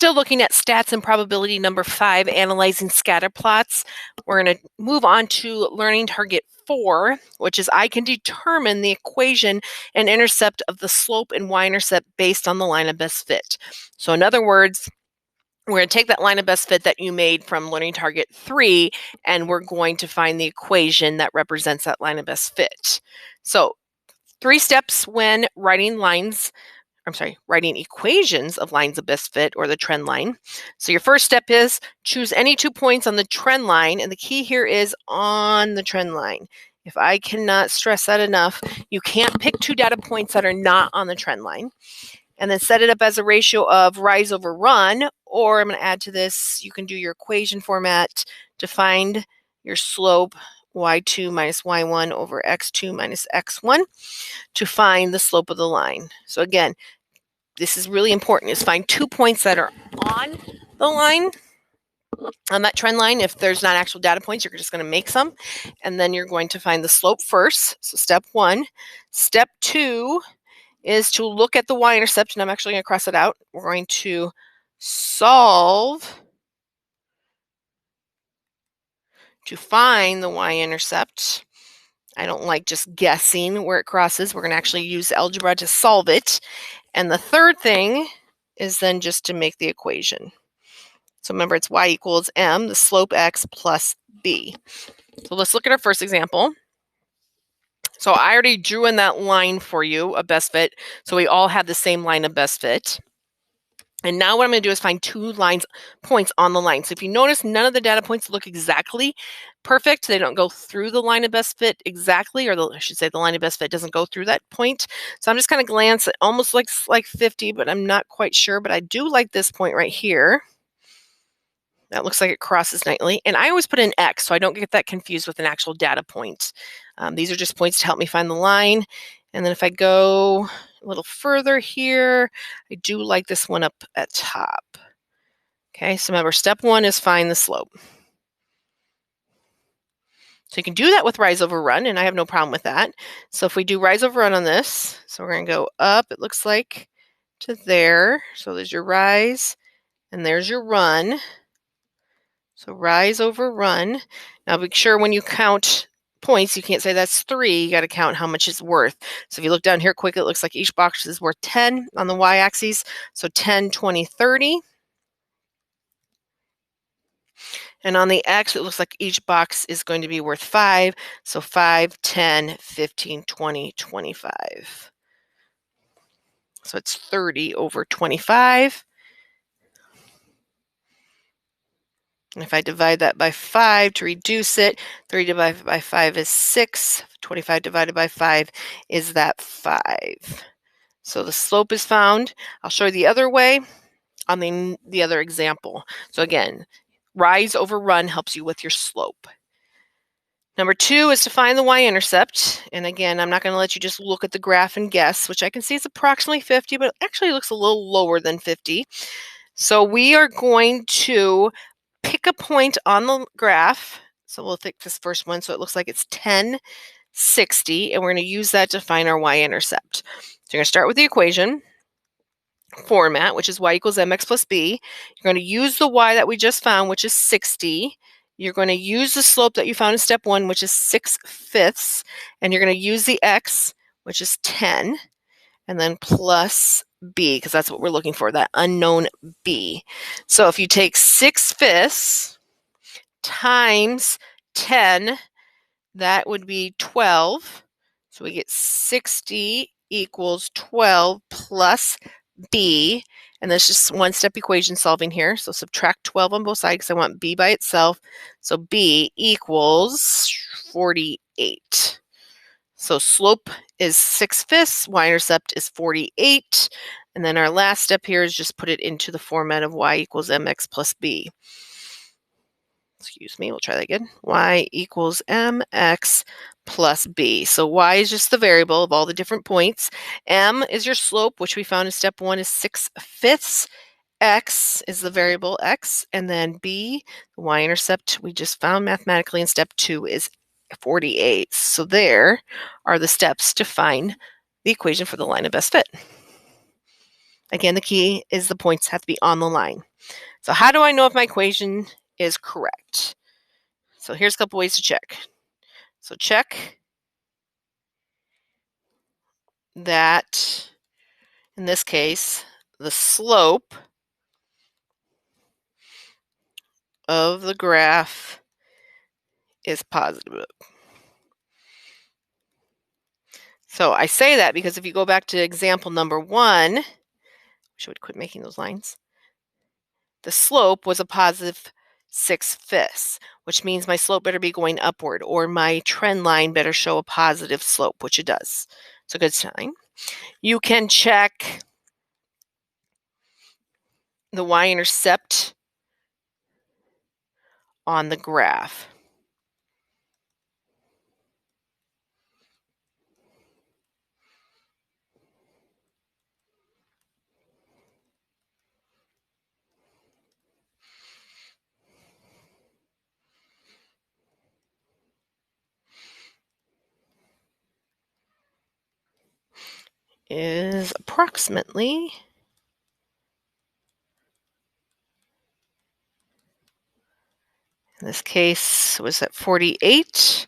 still looking at stats and probability number 5, analyzing scatter plots. We're going to move on to learning target 4, which is I can determine the equation and intercept of the slope and y-intercept based on the line of best fit. So in other words, we're going to take that line of best fit that you made from learning target 3, and we're going to find the equation that represents that line of best fit. So 3 steps when writing equations of lines of best fit or the trend line. So your first step is choose any 2 points on the trend line, and the key here is on the trend line. If I cannot stress that enough, you can't pick 2 data points that are not on the trend line. And then set it up as a ratio of rise over run, or I'm going to add to this, you can do your equation format to find your slope, y2 minus y1 over x2 minus x1, to find the slope of the line. So again, this is really important, is find 2 points that are on the line, on that trend line. If there's not actual data points, you're just going to make some, and then you're going to find the slope first. So step 1. Step 2 is to look at the y-intercept, and I'm actually going to cross it out. We're going to solve to find the y-intercept. I don't like just guessing where it crosses. We're going to actually use algebra to solve it. And the third thing is then just to make the equation. So remember, it's y equals m, the slope x plus b. So let's look at our first example. So I already drew in that line for you, a best fit. So we all have the same line of best fit. And now what I'm going to do is find 2 points on the line. So if you notice, none of the data points look exactly perfect. They don't go through the line of best fit exactly, or I should say the line of best fit doesn't go through that point. So I'm just kind of glance. It almost looks like 50, but I'm not quite sure. But I do like this point right here. That looks like it crosses nicely. And I always put an X, so I don't get that confused with an actual data point. These are just points to help me find the line. And then if I go a little further here, I do like this one up at top. Okay, so remember, step 1 is find the slope. So you can do that with rise over run, and I have no problem with that. So if we do rise over run on this, so we're going to go up, it looks like, to there. So there's your rise, and there's your run. So rise over run. Now be sure when you count points, you can't say that's 3. You got to count how much it's worth. So if you look down here quick, it looks like each box is worth 10 on the y-axis. So 10, 20, 30. And on the x, it looks like each box is going to be worth 5. So 5, 10, 15, 20, 25. So it's 30 over 25. And if I divide that by 5 to reduce it, 30 divided by 5 is 6. 25 divided by 5 is that 5. So the slope is found. I'll show you the other way on the other example. So again, rise over run helps you with your slope. Number 2 is to find the y-intercept. And again, I'm not going to let you just look at the graph and guess, which I can see is approximately 50, but it actually looks a little lower than 50. So we are going to pick a point on the graph. So we'll pick this first one. So it looks like it's 10, 60, and we're going to use that to find our y-intercept. So you're going to start with the equation format, which is y equals mx plus b. You're going to use the y that we just found, which is 60. You're going to use the slope that you found in step 1, which is 6/5, and you're going to use the x, which is 10, and then plus b, because that's what we're looking for, that unknown b. So if you take 6/5 times 10, that would be 12. So we get 60 equals 12 plus b, and that's just one-step equation solving here. So subtract 12 on both sides because I want b by itself. So b equals 48. So slope is 6/5, y-intercept is 48. And then our last step here is just put it into the format of y equals mx plus b. Excuse me, we'll try that again. Y equals mx plus b. So y is just the variable of all the different points. M is your slope, which we found in step 1 is 6/5. X is the variable x. And then b, the y-intercept we just found mathematically in step 2 is 48. So there are the steps to find the equation for the line of best fit. Again, the key is the points have to be on the line. So how do I know if my equation is correct? So here's a couple ways to check. So check that, in this case, the slope of the graph is positive. So I say that because if you go back to example number 1, wish I would quit making those lines. The slope was a positive 6/5, which means my slope better be going upward, or my trend line better show a positive slope, which it does. It's a good sign. You can check the y-intercept on the graph. Is approximately in this case was at 48.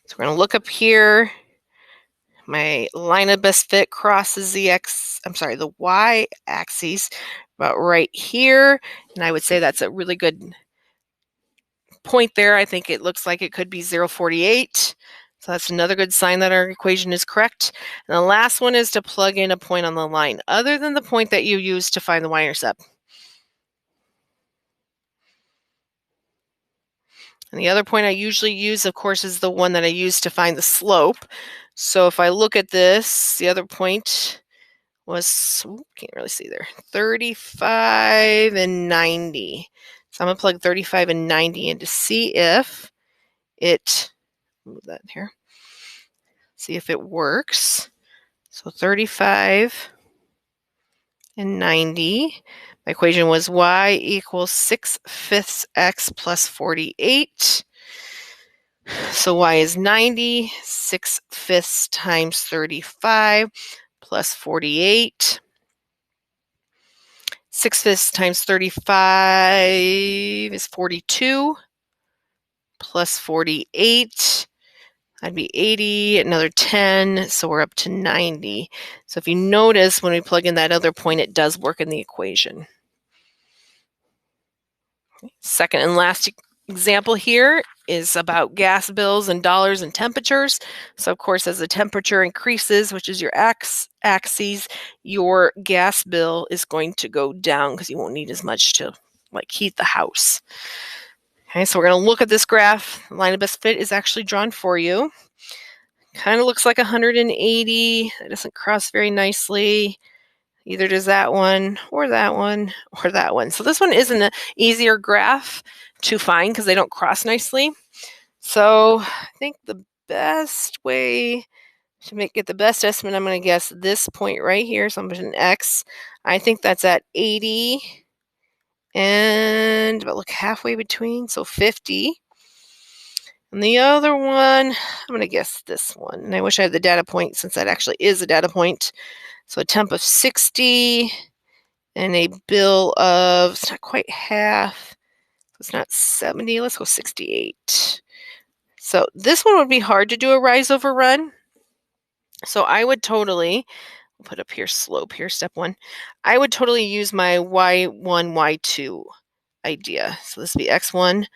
So we're going to look up here. My line of best fit crosses the y-axis about right here, and I would say that's a really good point there. I think it looks like it could be 0.48. So that's another good sign that our equation is correct. And the last one is to plug in a point on the line, other than the point that you use to find the y-intercept. And the other point I usually use, of course, is the one that I use to find the slope. So if I look at this, the other point was, can't really see there, 35 and 90. So I'm going to plug 35 and 90 in to see if it, move that here, see if it works. So 35 and 90. My equation was y equals 6/5 x plus 48. So y is 90, 6/5 times 35 plus 48. 6/5 times 35 is 42 plus 48. That'd be 80, another 10, so we're up to 90. So if you notice, when we plug in that other point, it does work in the equation. Second and last example here is about gas bills in dollars and temperatures. So of course, as the temperature increases, which is your axis, your gas bill is going to go down because you won't need as much to heat the house. Okay, so we're going to look at this graph. The line of best fit is actually drawn for you. Kind of looks like 180. It doesn't cross very nicely. Either does that one or that one or that one. So this one is an easier graph to find because they don't cross nicely. So I think the best way to get the best estimate, I'm going to guess this point right here. So I'm putting an X. I think that's at 80 and about halfway between, so 50. And the other one, I'm going to guess this one. And I wish I had the data point since that actually is a data point. So a temp of 60 and a bill of, it's not quite half. It's not 70. Let's go 68. So this one would be hard to do a rise over run. So I would totally, I'll put up here slope here, step 1. I would totally use my y1, y2 idea. So this would be x1,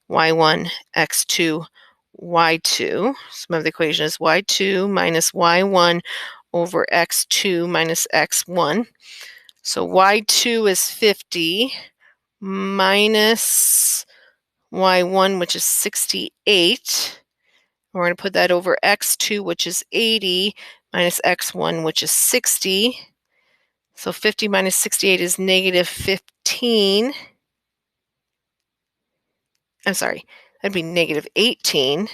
y1, x2, y2. So remember the equation is y2 minus y1 over x2 minus x1. So y2 is 50 minus y1, which is 68. We're going to put that over x2, which is 80, minus x1, which is 60. So 50 minus 68 is negative 15. I'm sorry, that'd be negative 18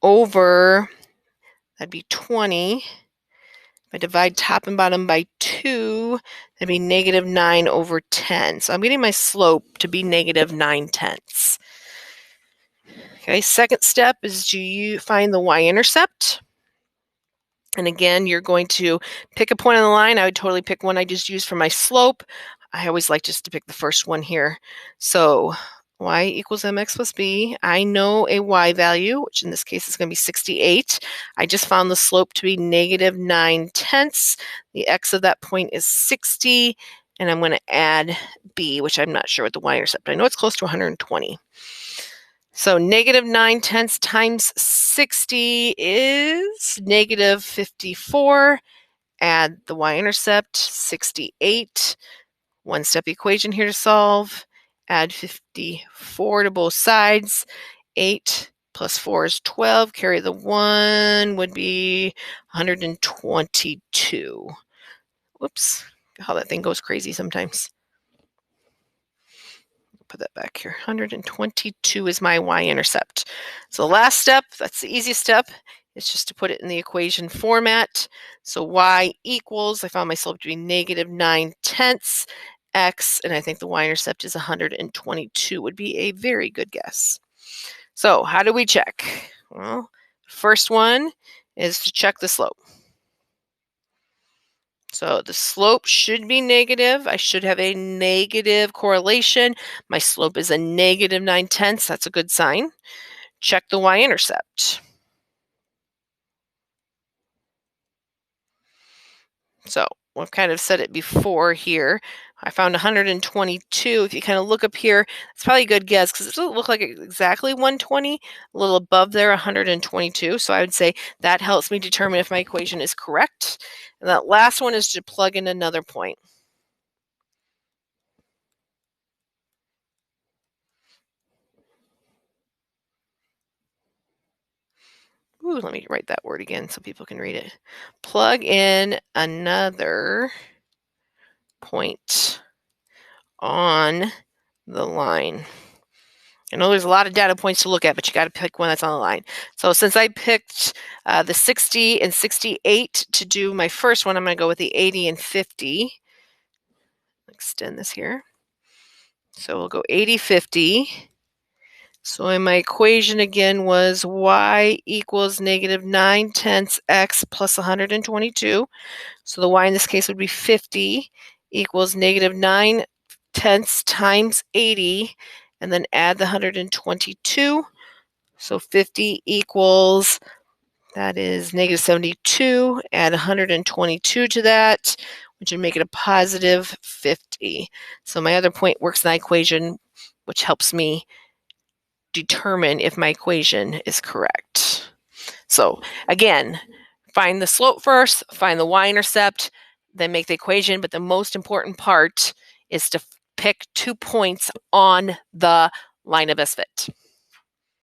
over, that'd be 20. If I divide top and bottom by 2, that'd be negative 9 over 10. So I'm getting my slope to be negative 9/10. Okay, second step is to find the y-intercept. And again, you're going to pick a point on the line. I would totally pick one I just used for my slope. I always like just to pick the first one here. So y equals mx plus b. I know a y value, which in this case is going to be 68. I just found the slope to be negative 9/10. The x of that point is 60. And I'm going to add b, which I'm not sure what the y-intercept. I know it's close to 120. So negative 9/10 times 60 is negative 54. Add the y-intercept, 68. One-step equation here to solve. Add 54 to both sides. 8 plus 4 is 12. Carry the 1 would be 122. Whoops, how that thing goes crazy sometimes. Put that back here. 122 is my y-intercept. So the last step, that's the easiest step, is just to put it in the equation format. So y equals, I found my slope to be negative 9/10 x, and I think the y-intercept is 122 would be a very good guess. So how do we check? Well, first one is to check the slope. So the slope should be negative. I should have a negative correlation. My slope is a negative 9/10. That's a good sign. Check the y-intercept. So I've kind of said it before here. I found 122. If you kind of look up here, it's probably a good guess because it doesn't look like exactly 120, a little above there, 122. So I would say that helps me determine if my equation is correct. And that last one is to plug in another point. Ooh, let me write that word again so people can read it. Plug in another point on the line. I know there's a lot of data points to look at, but you got to pick one that's on the line. So since I picked the 60 and 68 to do my first one, I'm going to go with the 80 and 50. Extend this here. So we'll go 80, 50. So in my equation again was y equals negative 9/10 x plus 122. So the y in this case would be 50 equals negative 9/10 times 80, and then add the 122. So 50 equals, that is negative 72. Add 122 to that, which would make it a positive 50. So my other point works in that equation, which helps me determine if my equation is correct. So again, find the slope first, find the y-intercept, then make the equation. But the most important part is to pick 2 points on the line of best fit.